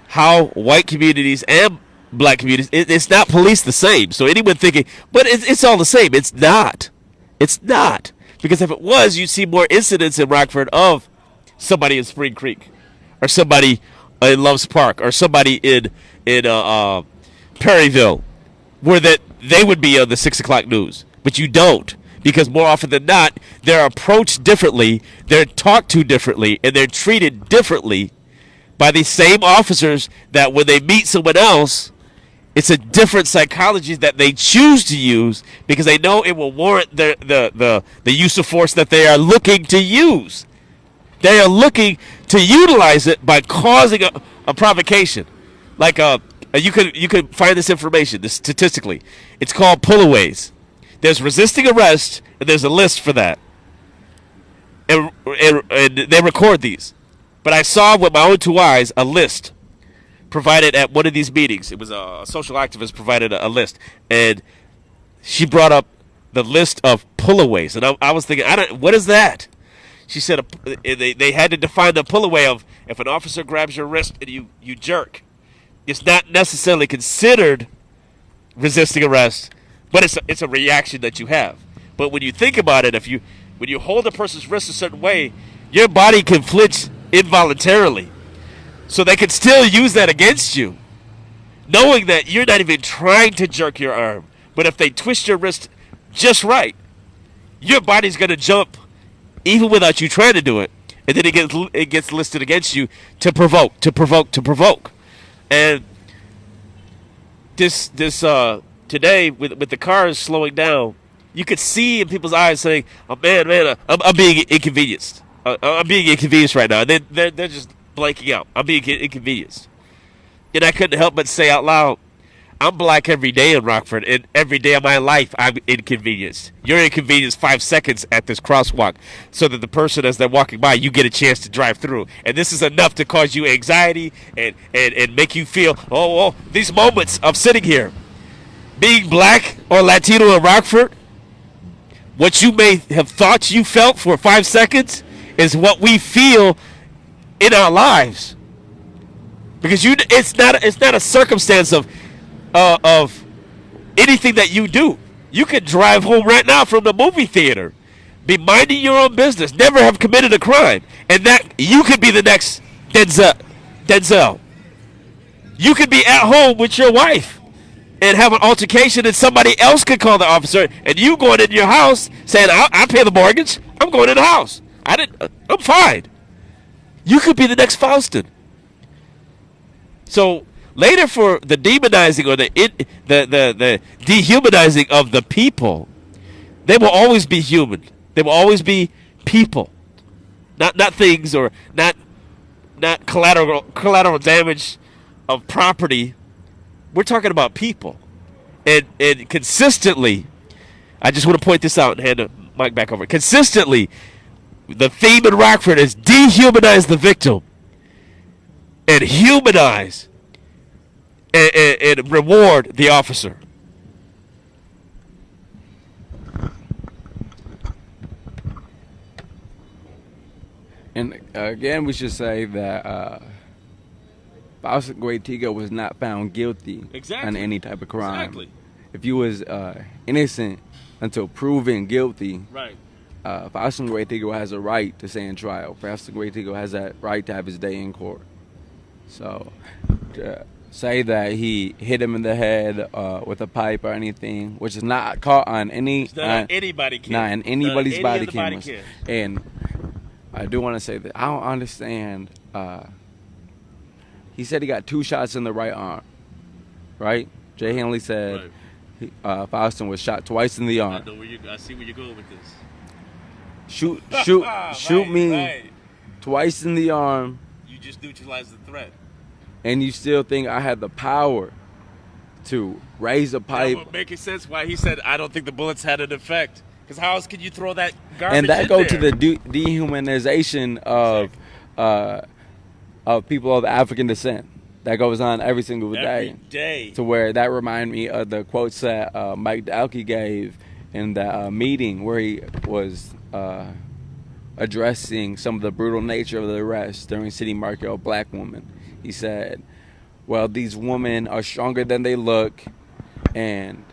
how white communities and black communities, it's not policed the same. So anyone thinking, but it's all the same. It's not. It's not. Because if it was, you'd see more incidents in Rockford of somebody in Spring Creek, or somebody in Loves Park, or somebody in Perryville, where that they would be on the 6 o'clock news. But you don't, because more often than not, they're approached differently, they're talked to differently, and they're treated differently by these same officers that when they meet someone else, it's a different psychology that they choose to use because they know it will warrant the use of force that they are looking to use. They are looking to utilize it by causing a provocation. Like you could find this information statistically. It's called pullaways. There's resisting arrest, and there's a list for that. And they record these. But I saw with my own two eyes a list provided at one of these meetings. It was a social activist provided a list, and she brought up the list of pullaways, and I was thinking, what is that? She said they had to define the pullaway of if an officer grabs your wrist and you jerk. It's not necessarily considered resisting arrest, but it's a reaction that you have. But when you think about it, when you hold a person's wrist a certain way, your body can flinch involuntarily. So they can still use that against you, knowing that you're not even trying to jerk your arm. But if they twist your wrist just right, your body's going to jump even without you trying to do it. And then it gets listed against you to provoke. And this today with the cars slowing down, you could see in people's eyes saying, "Oh man, I'm being inconvenienced. I'm being inconvenienced right now." And they're just blanking out. I'm being inconvenienced. And I couldn't help but say out loud, I'm black every day in Rockford, and every day of my life I'm inconvenienced. You're inconvenienced 5 seconds at this crosswalk so that the person, as they're walking by, you get a chance to drive through. And this is enough to cause you anxiety and make you feel, these moments of sitting here. Being black or Latino in Rockford, what you may have thought you felt for 5 seconds is what we feel in our lives. Because it's not a circumstance of anything that you do. You could drive home right now from the movie theater, be minding your own business, never have committed a crime, and that you could be the next Denzel. You could be at home with your wife and have an altercation, and somebody else could call the officer, and you going in your house saying, I pay the mortgage, I'm going in the house. I'm fine. You could be the next Faustin. So later, for the demonizing or the dehumanizing of the people, they will always be human. They will always be people, not things, or not collateral damage of property. We're talking about people, and consistently, I just want to point this out and hand the mic back over. Consistently, the theme in Rockford is dehumanize the victim and humanize and reward the officer.
And again, we should say that Faustin Guetiga was not found guilty on any type of crime.
Exactly.
If he was innocent until proven guilty,
Right.
Faustin Guetiga has a right to stand trial. Faustin Guetiga has that right to have his day in court. So, say that he hit him in the head with a pipe or anything, which is not caught on any
anybody camera.
Not in anybody's body cameras. And I do want to say that I don't understand. He said he got 2 shots in the right arm, right? Jay Hanley said Faustin was shot twice in the arm.
I see where you're going with this.
Shoot me twice in the arm.
You just neutralize the threat.
And you still think I had the power to raise a pipe?
That would make sense why he said, I don't think the bullets had an effect. Because how else can you throw that garbage
and that
in
goes
there?
to the dehumanization of people of African descent. That goes on every single
day.
To where that reminded me of the quotes that Mike Dalkey gave in that meeting where he was addressing some of the brutal nature of the arrest during City Market of black women. He said, well, these women are stronger than they look, and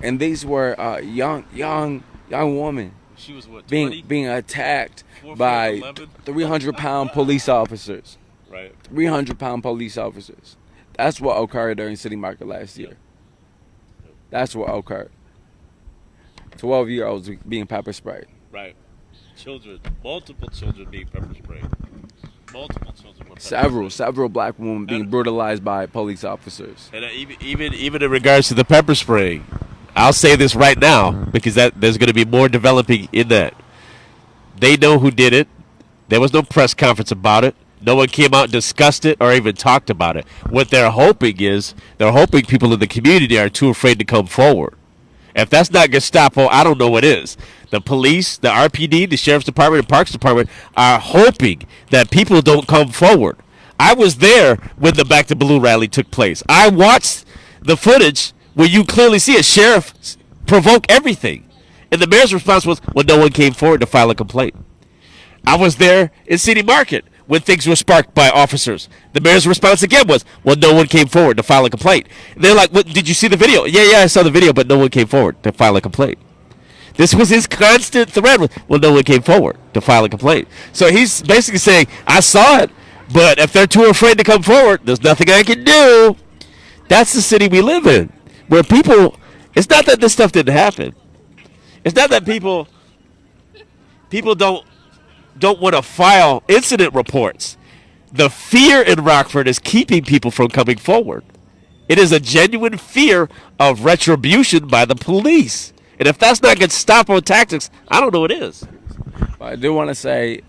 these were young women.
She was what, 20?
being attacked by 300-pound police officers.
Right.
300-pound police officers. That's what occurred during City Market last year. That's what occurred. 12-year-olds being pepper sprayed.
Right. Children, multiple children being pepper sprayed. Multiple children were
Several black women being brutalized by police officers.
And even in regards to the pepper spraying, I'll say this right now because there's going to be more developing in that. They know who did it. There was no press conference about it. No one came out and discussed it or even talked about it. What they're hoping people in the community are too afraid to come forward. If that's not Gestapo, I don't know what is. The police, the RPD, the Sheriff's Department, and Parks Department are hoping that people don't come forward. I was there when the Back to Blue rally took place. I watched the footage where you clearly see a sheriff provoke everything. And the mayor's response was, well, no one came forward to file a complaint. I was there in City Market when things were sparked by officers. The mayor's response again was, well, no one came forward to file a complaint. And they're like, what, did you see the video? Yeah, I saw the video, but no one came forward to file a complaint. This was his constant threat. Well, no one came forward to file a complaint. So he's basically saying, I saw it, but if they're too afraid to come forward, there's nothing I can do. That's the city we live in, where people, it's not that this stuff didn't happen. It's not that people don't want to file incident reports. The fear in Rockford is keeping people from coming forward. It is a genuine fear of retribution by the police. And if that's not Gestapo tactics, I don't know what is.
I do want to say,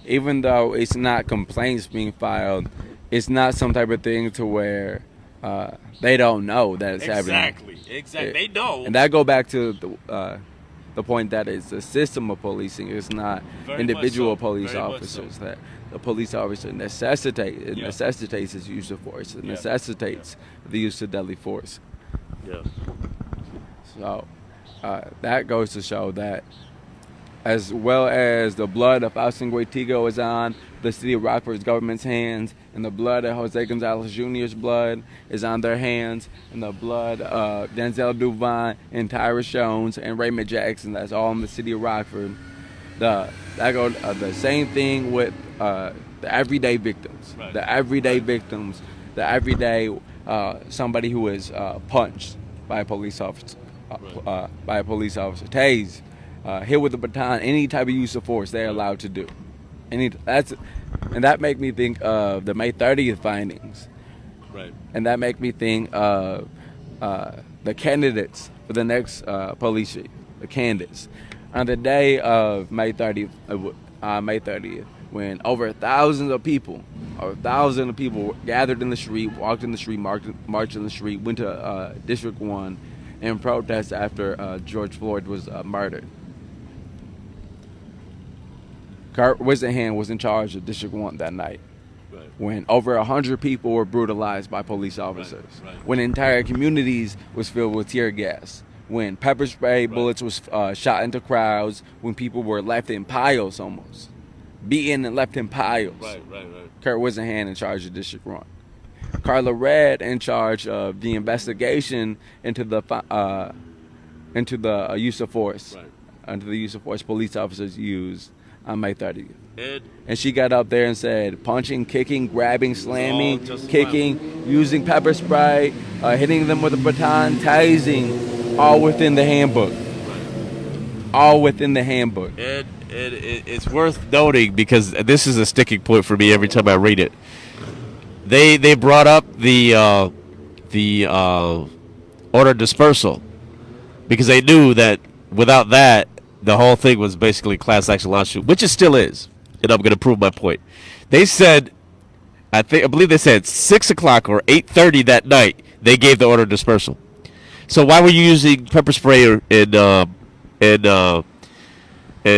even though it's not complaints being filed, it's not some type of thing to where they don't know that it's happening.
Exactly. They know.
And that go back to the point that it's a system of policing. It's not
Very
individual
much so.
police
Very much
officers.
so.
That the police officer necessitates its use of force. It necessitates the use of deadly force.
Yeah.
So that goes to show that, as well as the blood of Faustin Guaitigo is on the city of Rockford's government's hands, and the blood of Jose Gonzalez Jr.'s blood is on their hands, and the blood of Denzel Duvine and Tyrus Jones and Raymond Jackson, that's all in the city of Rockford. The same thing with the everyday victims.
Right.
The everyday victims, the everyday somebody who is punched by a police officer, tased, hit with a baton, any type of use of force they're allowed to do. And that make me think of the May 30th findings.
Right.
And that make me think of the candidates for the next police chief, the candidates. On the day of May 30th, when over thousands of people gathered in the street, walked in the street, marched in the street, went to District 1 in protest after George Floyd was murdered. Kurt Whisenhand was in charge of District 1 that night.
Right.
When over 100 people were brutalized by police officers.
Right.
When entire communities was filled with tear gas. When pepper spray bullets was shot into crowds. When people were left in piles almost. Beaten and left in piles.
Right.
Kurt Whisenhand in charge of District 1. Carla Red in charge of the investigation into the use of force.
Right.
Into the use of force police officers used on May 30th.
Ed,
And she got up there and said punching, kicking, grabbing, slamming,
justifiable.
kicking, using pepper spray, hitting them with a baton, tasing, all within the handbook. All within the handbook.
And it's worth noting, because this is a sticking point for me every time I read it. They brought up the order of dispersal because they knew that without that, the whole thing was basically a class action lawsuit, which it still is. And I'm going to prove my point. They said, I believe they said 6 o'clock or 8:30 that night, they gave the order of dispersal. So why were you using pepper spray and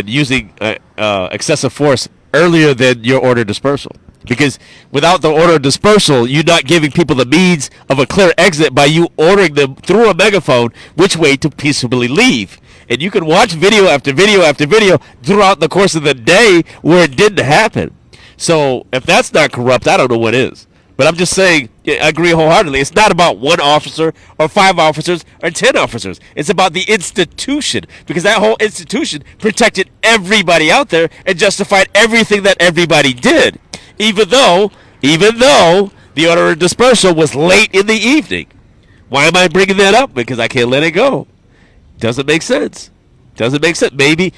using excessive force earlier than your order of dispersal? Because without the order of dispersal, you're not giving people the means of a clear exit by you ordering them through a megaphone which way to peaceably leave. And you can watch video after video after video throughout the course of the day where it didn't happen. So if that's not corrupt, I don't know what is. But I'm just saying, I agree wholeheartedly. It's not about one officer or 5 officers or 10 officers. It's about the institution, because that whole institution protected everybody out there and justified everything that everybody did, even though the order of dispersal was late in the evening. Why am I bringing that up? Because I can't let it go. Doesn't make sense. Maybe,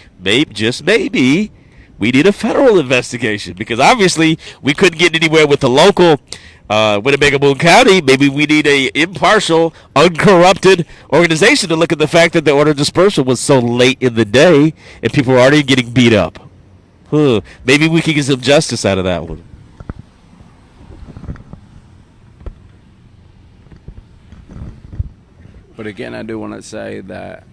just maybe, we need a federal investigation, because obviously we couldn't get anywhere with the local Winnebago County. Maybe we need a impartial, uncorrupted organization to look at the fact that the order of dispersal was so late in the day and people were already getting beat up. Maybe we can get some justice out of that one.
But again, I do want to say that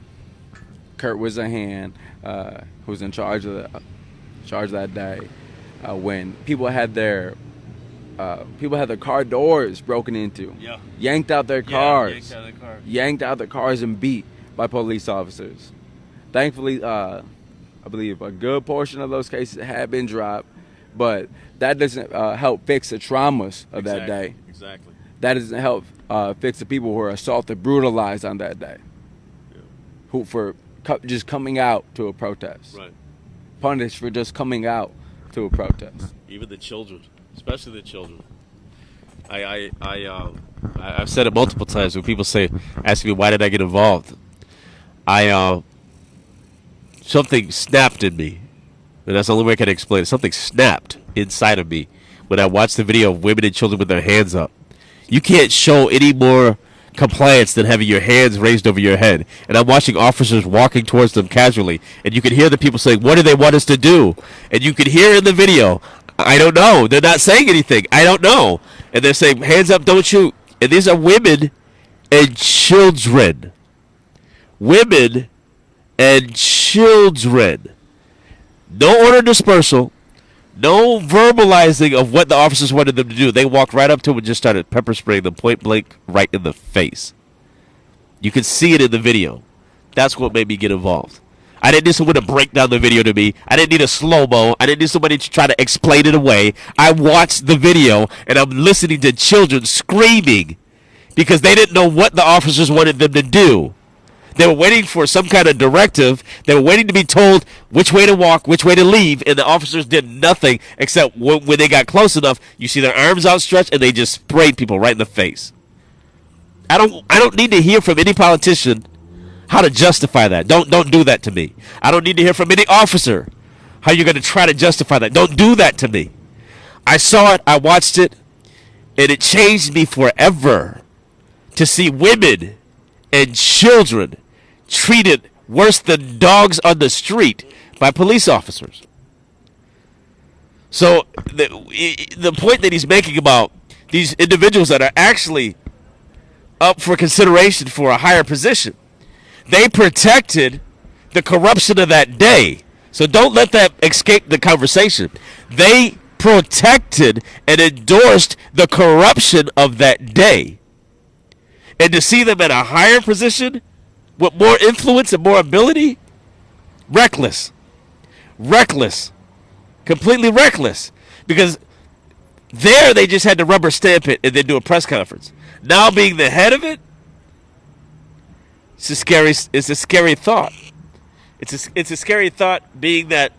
Kurt Whisenhand, who was in charge of that day, when people had their people had their car doors broken into,
Yeah.
yanked out their cars,
Yanked out of the car.
and beat by police officers. Thankfully, I believe a good portion of those cases have been dropped, but that doesn't help fix the traumas of that day.
Exactly.
That doesn't help fix the people who were assaulted, brutalized on that day, who for just coming out to a protest,
Right.
punished for just coming out to a protest.
Even the children, especially the children. I've said it multiple times when people ask me why did I get involved. Something snapped in me, and that's the only way I can explain it. Something snapped inside of me when I watched the video of women and children with their hands up. You can't show any more compliance than having your hands raised over your head. And I'm watching officers walking towards them casually, and you can hear the people saying, "What do they want us to do?" And you can hear in the video, "I don't know." They're not saying anything. "I don't know." And they're saying, "Hands up, don't shoot." And these are women and children. Women and children. No order dispersal. No verbalizing of what the officers wanted them to do. They walked right up to them and just started pepper spraying them point blank right in the face. You can see it in the video. That's what made me get involved. I didn't need someone to break down the video to me. I didn't need a slow-mo. I didn't need somebody to try to explain it away. I watched the video, and I'm listening to children screaming because they didn't know what the officers wanted them to do. They were waiting for some kind of directive. They were waiting to be told which way to walk, which way to leave, and the officers did nothing except when they got close enough, you see their arms outstretched, and they just sprayed people right in the face. I don't need to hear from any politician how to justify that. Don't do that to me. I don't need to hear from any officer how you're going to try to justify that. Don't do that to me. I saw it, I watched it, and it changed me forever to see women and children treated worse than dogs on the street by police officers. So the point that he's making about these individuals that are actually up for consideration for a higher position, they protected the corruption of that day. So don't let that escape the conversation. They protected and endorsed the corruption of that day. And to see them at a higher position with more influence and more ability, reckless. Reckless. Completely reckless. Because there they just had to rubber stamp it and then do a press conference. Now being the head of it, it's a scary thought. It's a scary thought being that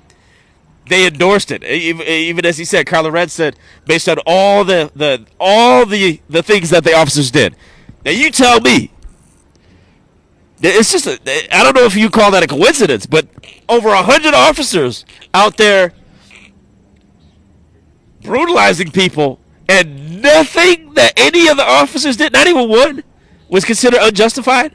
they endorsed it. Even as he said, Carla Red said, based on all the things that the officers did. Now you tell me. It's just I don't know if you call that a coincidence, but over 100 officers out there brutalizing people, and nothing that any of the officers did, not even one, was considered unjustified.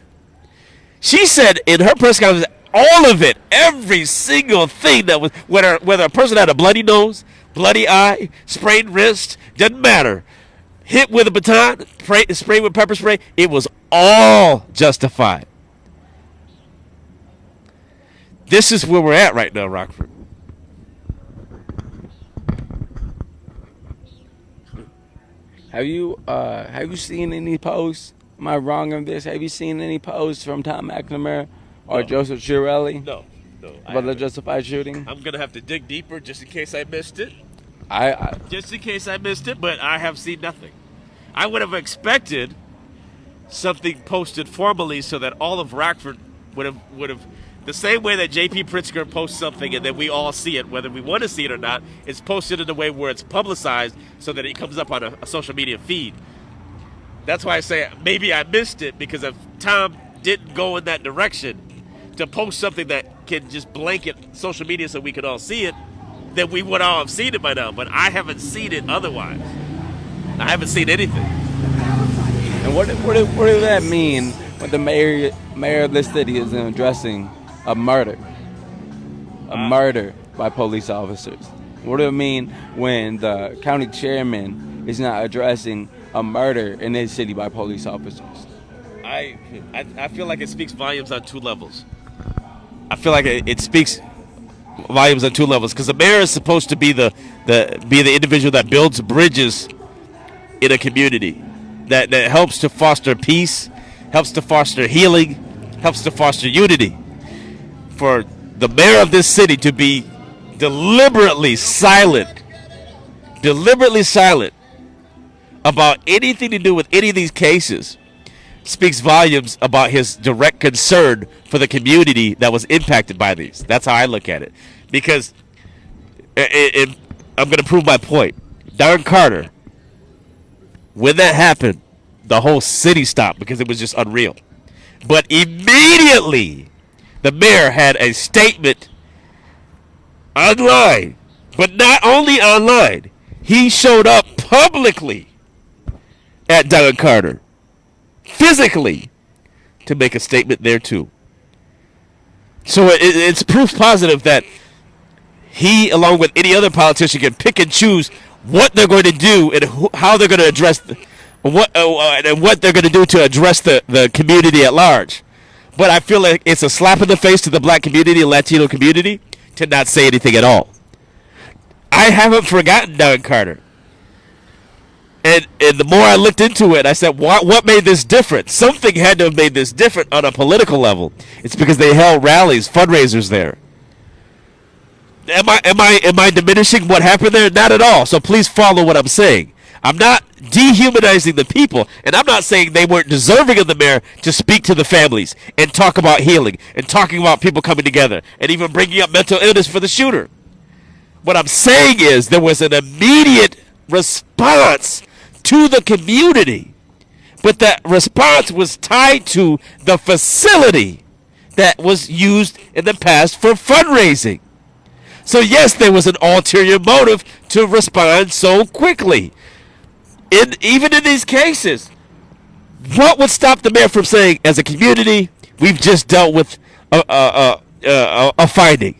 She said in her press conference, all of it, every single thing that was, whether a person had a bloody nose, bloody eye, sprained wrist, doesn't matter. Hit with a baton, sprayed with pepper spray, it was all justified. This is where we're at right now, Rockford.
Have you seen any posts? Am I wrong on this? Have you seen any posts from Tom McNamara or Joseph Chiarelli?
No.
About the justified shooting?
I'm gonna have to dig deeper just in case I missed it.
Just in
case I missed it, but I have seen nothing. I would have expected something posted formally so that all of Rockford would have the same way that J.P. Pritzker posts something and then we all see it, whether we want to see it or not. It's posted in a way where it's publicized so that it comes up on a social media feed. That's why I say maybe I missed it, because if Tom didn't go in that direction to post something that can just blanket social media so we could all see it, then we would all have seen it by now. But I haven't seen it otherwise. I haven't seen anything.
And what does that mean when the mayor of the city is addressing a murder by police officers? What does it mean when the county chairman is not addressing a murder in his city by police officers?
I feel like it speaks volumes on two levels. I feel like it speaks volumes on two levels, because the mayor is supposed to be the individual that builds bridges in a community that helps to foster peace, helps to foster healing, helps to foster unity. For the mayor of this city to be deliberately silent about anything to do with any of these cases speaks volumes about his direct concern for the community that was impacted by these. That's how I look at it. Because I'm going to prove my point. Darren Carter, when that happened, the whole city stopped because it was just unreal. But immediately, the mayor had a statement online. But not only online, he showed up publicly at Darren Carter, physically, to make a statement there too. So it's proof positive that he, along with any other politician, can pick and choose what they're going to do and how they're going to address and what they're going to do to address the community at large. But I feel like it's a slap in the face to the black community and Latino community to not say anything at all. I haven't forgotten Darren Carter. And the more I looked into it, I said, what made this different? Something had to have made this different on a political level. It's because they held rallies, fundraisers there. Am I diminishing what happened there? Not at all. So please follow what I'm saying. I'm not dehumanizing the people, and I'm not saying they weren't deserving of the mayor to speak to the families and talk about healing and talking about people coming together and even bringing up mental illness for the shooter. What I'm saying is there was an immediate response to the community, but that response was tied to the facility that was used in the past for fundraising. So yes, there was an ulterior motive to respond so quickly. Even in these cases, what would stop the mayor from saying, as a community, we've just dealt with a finding,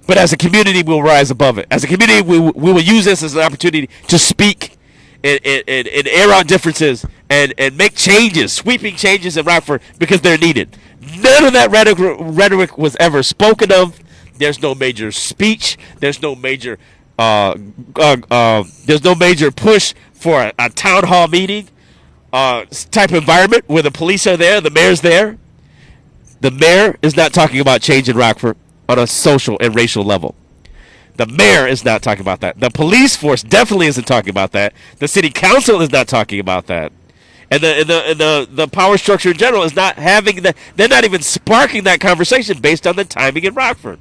but as a community, we'll rise above it. As a community, we will use this as an opportunity to speak and air out differences and make changes, sweeping changes in Rockford because they're needed. None of that rhetoric was ever spoken of. There's no major speech. There's no major push for a town hall meeting type environment where the police are there, the mayor's there. The mayor is not talking about change in Rockford on a social and racial level. The mayor is not talking about that. The police force definitely isn't talking about that. The city council is not talking about that. And the power structure in general is not having that. They're not even sparking that conversation based on the timing in Rockford.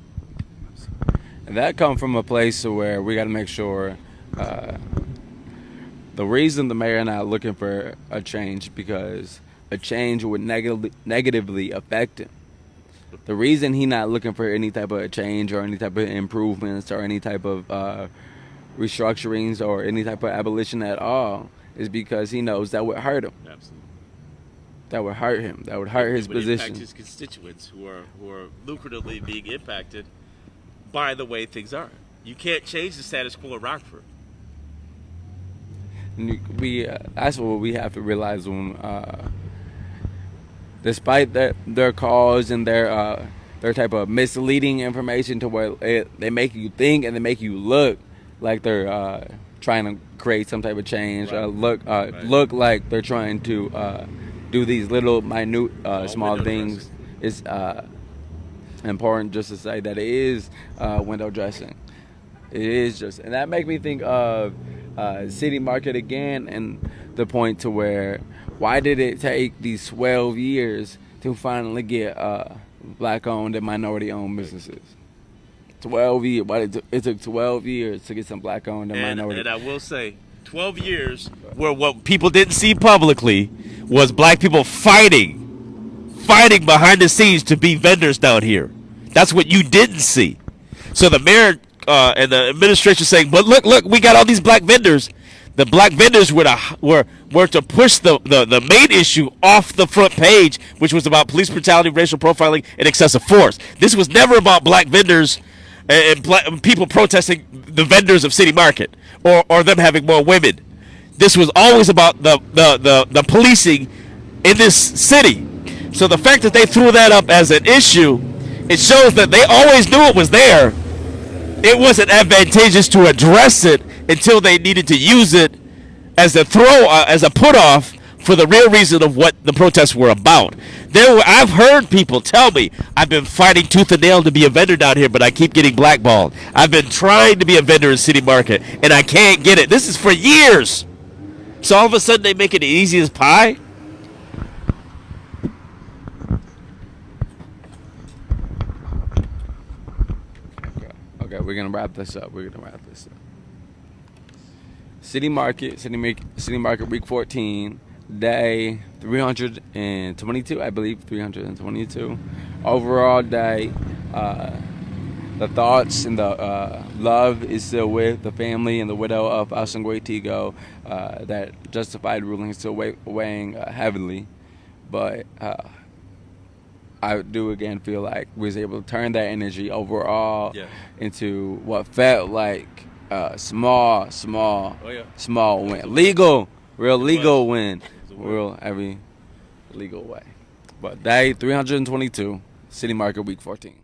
And that comes from a place where we got to make sure the reason the mayor not looking for a change because a change would negatively affect him. The reason he not looking for any type of change or any type of improvements or any type of restructurings or any type of abolition at all is because he knows that would hurt him.
Absolutely.
That would hurt him. That would hurt his position.
Impact his constituents who are lucratively being impacted by the way things are. You can't change the status quo of Rockford.
That's what we have to realize when, despite their cause and their type of misleading information to where they make you think and they make you look like they're trying to create some type of change,
right.
Look like they're trying to do these little minute small things. It's important just to say that it is window dressing. It is just, and that makes me think of City Market again, and the point to where why did it take these 12 years to finally get black-owned and minority-owned businesses? 12 years. Why it took 12 years to get some black-owned and minority.
And I will say, 12 years where what people didn't see publicly was black people fighting behind the scenes to be vendors down here. That's what you didn't see. So the mayor and the administration saying, but look, we got all these black vendors. The black vendors were to push the main issue off the front page, which was about police brutality, racial profiling, and excessive force. This was never about black vendors and people protesting the vendors of City Market or them having more women. This was always about the policing in this city. So the fact that they threw that up as an issue, it shows that they always knew it was there. It wasn't advantageous to address it until they needed to use it as a put off for the real reason of what the protests were about. I've heard people tell me, I've been fighting tooth and nail to be a vendor down here, but I keep getting blackballed. I've been trying to be a vendor in City Market, and I can't get it. This is for years. So all of a sudden they make it easy as pie?
Okay, we're gonna wrap this up. City Market Week 14, day 322, I believe, 322. Overall day, the thoughts and the love is still with the family and the widow of Faustin Goitigo. That justified ruling is still weighing heavily, but I do again feel like we was able to turn that energy overall into what felt like small win. Real legal win. Real every legal way. But day 322, City Market Week 14.